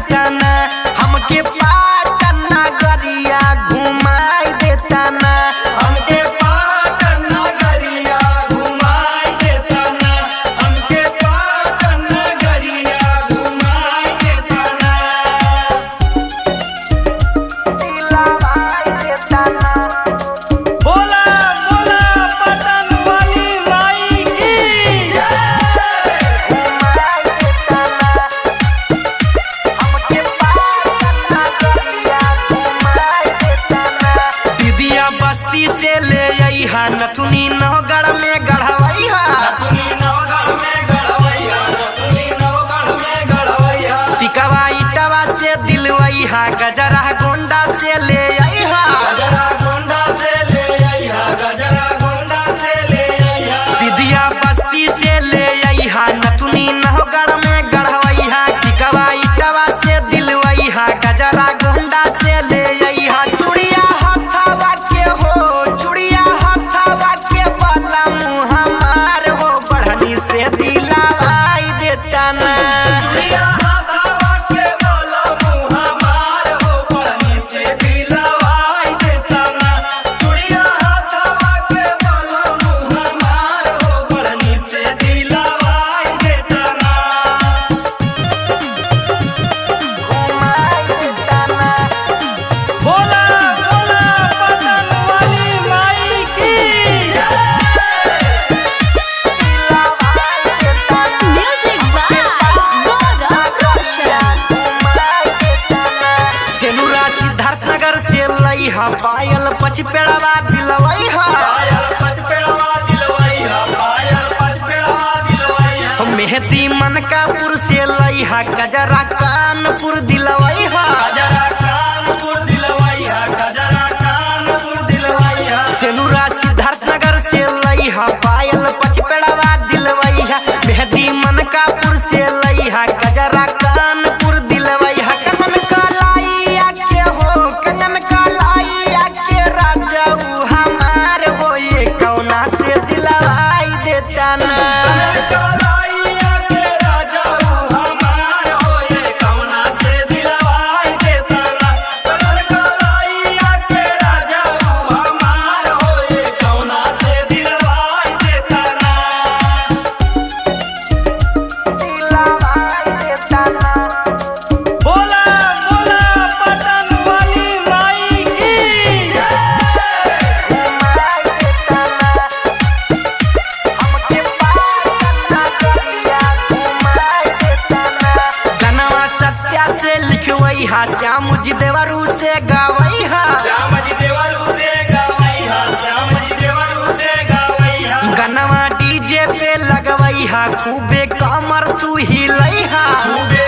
देता ना, हमके पाटन नगरिया घुमाई देता ना, हमके पाटन नगरिया घुमाई देता ना, हमके पाटन नगरिया घुमाई देता ना। दिलवाई देता ना। बोला बोला पटन वाली माई की जय। घुमाई देता ना, हमके पाटन नगरिया घुमाई देता ना। दीदिया बस्ती से ले अइहा नथुनी नौगढ़ में गढ़वैहा, नथुनी नवगढ़ में गढ़वैया, नथुनी नवगढ़ में गढ़वैया। टिकवा इटवा से दिलवैहा, गजरा गोंडा से ले अइहा, गजरा गोंडा से ले आइहा, गजरा गोंडा से ले आइहा। दीदिया बस्ती से ले अइहा नथुनी नौगढ़ में गढ़वैहा, टिकवा इटवा से दिलवैहा, गजरा गोंडा से ले अइहा। चूड़िया हथवा के हो, चूड़िया हथवा के बाला मुँह हमार हो, बढ़नी से दिलवाई देता ना। चूड़िया हथवा के बाला मुँह हमार हो, बढ़नी से दिलवाई देता ना। चूड़िया हथवा के बाला मुँह हमार हो, बढ़नी से दिलवाई देता ना। घुमाई देता ना। बोला बोला पटन वाली माई की जय। Music by Gaurav Roshan. सेनुरा सिद्धार्थ नगर से लइहा, पायल पचपेड़वा दिलवैहा, पायल पचपेड़वा दिलवैया, पायल पचपेड़वा दिलवैया। मेहदी मनकापुर से लइहा, गजरा कानपुर दिलवैहा, गजरा कानपुर दिलवैया, गजरा कानपुर दिलवैया। सेनुरा सिद्धार्थ नगर से लइहा, पायल पचपेड़वा दिलवैहा, मेहदी मनकापुर से लइहा, गजरा कानपुर दिलवैहा। कंगन कलाइया के हो, कंगन कलाइया के राजा ऊ हमार हो, ये कौना से दिलवाई देता ना। कलाइया के राजा ऊ हमार हो, ये कौना से दिलवाई देता ना। कलाइया के राजा ऊ हमार हो, ये कौना से दिलवाई देता ना। दिलवाई देता ना। बोला बोला पटन वाली माई की जय। घुमाई देता ना, हमके पाटन नगरिया घुमाई देता ना। गनवा सत्या से लिखवैहा, श्याम जी देवरू से गावैहा, श्याम जी देवरू से गावैहा, श्याम जी देवरू से गावैहा। गनवा डीजे पे लगवैहा, खूबे कमर तू हिलैहा, खूबे